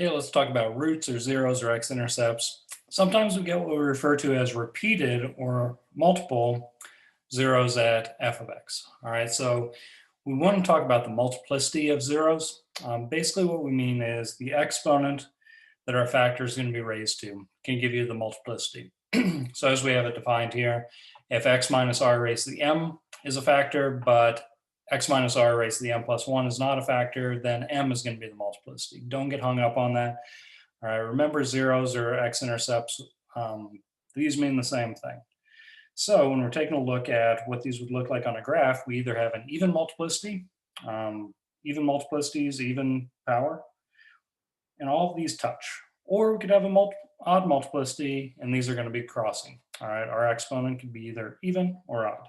Okay, let's talk about roots or zeros or x-intercepts. Sometimes we get what we refer to as repeated or multiple zeros at f of x. All right, so we want to talk about the multiplicity of zeros. Basically, what we mean is the exponent that our factor is going to be raised to can give you the multiplicity. So as we have it defined here, if x minus r raised to the m is a factor, but x minus r raised to the m plus 1 is not a factor, then m is going to be the multiplicity. Don't get hung up on that. All right, remember zeros or x-intercepts, these mean the same thing. So when we're taking a look at what these would look like on a graph, we either have an even multiplicity, even multiplicities, even power, and all of these touch. Or we could have a odd multiplicity, and these are going to be crossing. All right, our exponent could be either even or odd.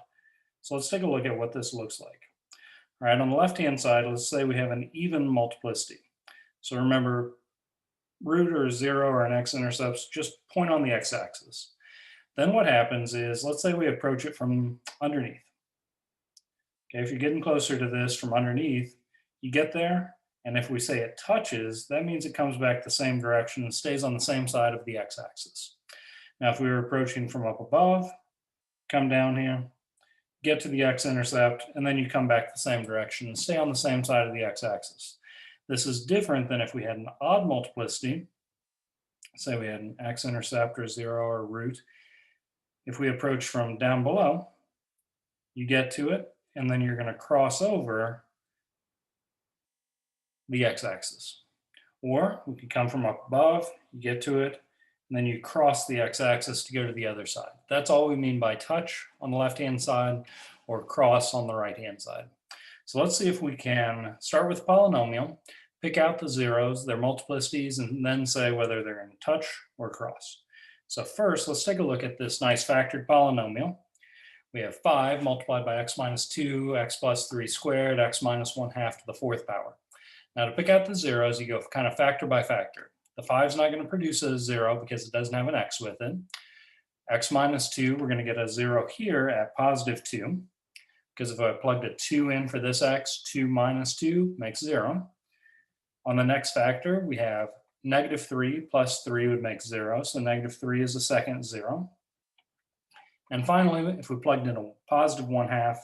So let's take a look at what this looks like. All right, on the left-hand side, let's say we have an even multiplicity. So remember, root or zero or an x-intercepts, just point on the x-axis. Then what happens is, let's say we approach it from underneath. Okay, if you're getting closer to this from underneath, you get there, and if we say it touches, that means it comes back the same direction and stays on the same side of the x-axis. Now, if we were approaching from up above, come down here, get to the x-intercept, and then you come back the same direction and stay on the same side of the x-axis. This is different than if we had an odd multiplicity. Say we had an x-intercept or zero or root. If we approach from down below, you get to it, and then you're going to cross over the x-axis. Or we could come from up above, you get to it, and then you cross the x-axis to go to the other side. That's all we mean by touch on the left-hand side or cross on the right-hand side. So let's see if we can start with polynomial, pick out the zeros, their multiplicities, and then say whether they're in touch or cross. So first, let's take a look at this nice factored polynomial. We have 5 multiplied by x minus 2, x plus 3 squared, x minus 1/2 to the 4th power. Now to pick out the zeros, you go kind of factor by factor. The 5 is not going to produce a 0 because it doesn't have an x with it. X minus 2, we're going to get a 0 here at positive 2. Because if I plugged a 2 in for this x, 2 minus 2 makes 0. On the next factor, we have negative 3 plus 3 would make 0. So negative 3 is the second 0. And finally, if we plugged in a positive 1/2,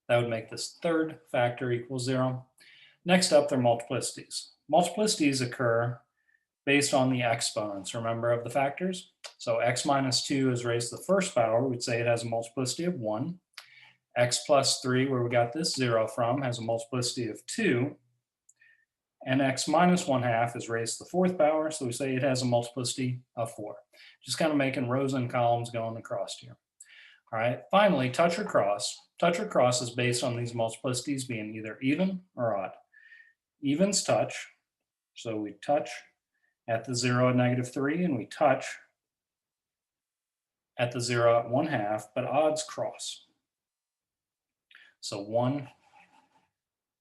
that would make this third factor equal 0. Next up, they're multiplicities. Multiplicities occur based on the exponents, remember, of the factors. So x minus 2 is raised to the 1st power. We'd say it has a multiplicity of 1. X plus 3, where we got this 0 from, has a multiplicity of 2. And x minus 1/2 is raised to the 4th power, so we say it has a multiplicity of 4. Just kind of making rows and columns going across here. All right, finally, touch or cross. Touch or cross is based on these multiplicities being either even or odd. Evens touch, so we touch at the 0 at negative 3, and we touch at the 0 at 1/2, but odds cross. So 1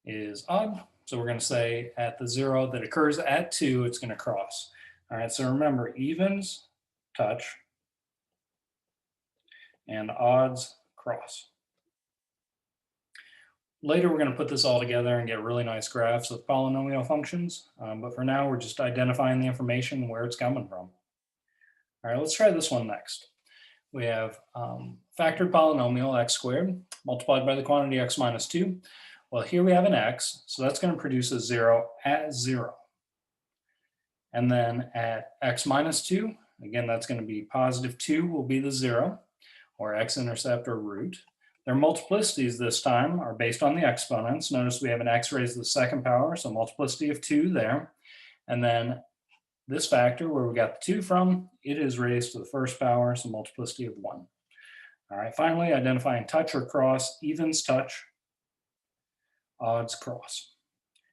is odd, so we're going to say at the 0 that occurs at 2, it's going to cross. All right, so remember, evens touch and odds cross. Later, we're going to put this all together and get really nice graphs with polynomial functions. But for now, we're just identifying the information and where it's coming from. All right, let's try this one next. We have factored polynomial x squared multiplied by the quantity x minus 2. Well, here we have an x, so that's going to produce a 0 at 0. And then at x minus 2, again, that's going to be positive 2 will be the 0, or x-intercept or root. Their multiplicities this time are based on the exponents. Notice we have an x raised to the 2nd power, so multiplicity of 2 there. And then this factor, where we got the 2 from, it is raised to the 1st power, so multiplicity of 1. All right, finally, identifying touch or cross, evens touch, odds cross.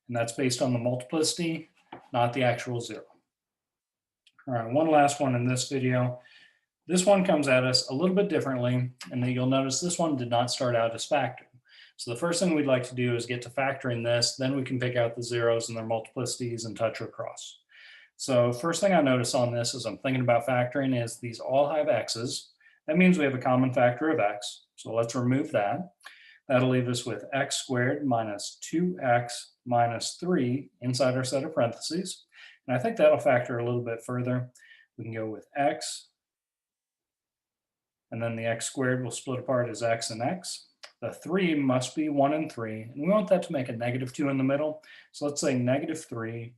And that's based on the multiplicity, not the actual 0. All right, one last one in this video. This one comes at us a little bit differently, and you'll notice this one did not start out as factored. So the first thing we'd like to do is get to factoring this, then we can pick out the zeros and their multiplicities and touch or cross. So first thing I notice on this as I'm thinking about factoring is these all have x's. That means we have a common factor of x. So let's remove that. That'll leave us with x squared minus 2x minus 3 inside our set of parentheses. And I think that'll factor a little bit further. We can go with x, and then the x squared will split apart as x and x. The 3 must be 1 and 3, and we want that to make a -2 in the middle. So let's say -3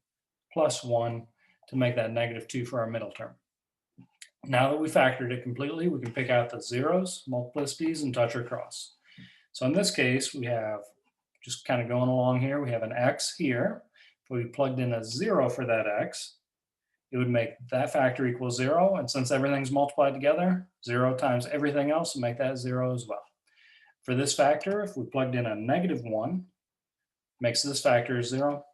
plus 1 to make that -2 for our middle term. Now that we factored it completely, we can pick out the zeros, multiplicities, and touch or cross. So in this case, we have, just kind of going along here, we have an x here. If we plugged in a 0 for that x, it would make that factor equal 0. And since everything's multiplied together, 0 times everything else will make that 0 as well. For this factor, if we plugged in a -1, makes this factor 0.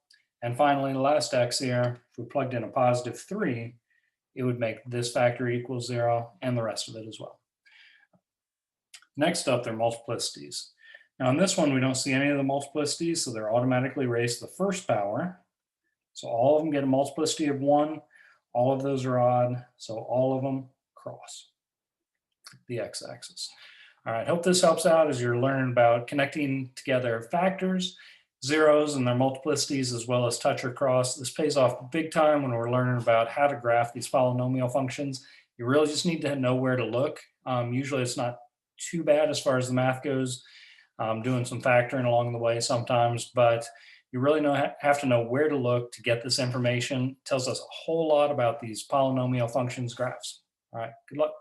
And finally, the last x here, if we plugged in a +3, it would make this factor equal 0 and the rest of it as well. Next up, they're multiplicities. Now in this one, we don't see any of the multiplicities, so they're automatically raised to the first power. So all of them get a multiplicity of 1. All of those are odd, so all of them cross the x-axis. All right, hope this helps out as you're learning about connecting together factors, zeros and their multiplicities, as well as touch or cross. This pays off big time when we're learning about how to graph these polynomial functions. You really just need to know where to look. Usually it's not too bad as far as the math goes, doing some factoring along the way sometimes, but you really have to know where to look to get this information. It tells us a whole lot about these polynomial functions graphs. All right, good luck.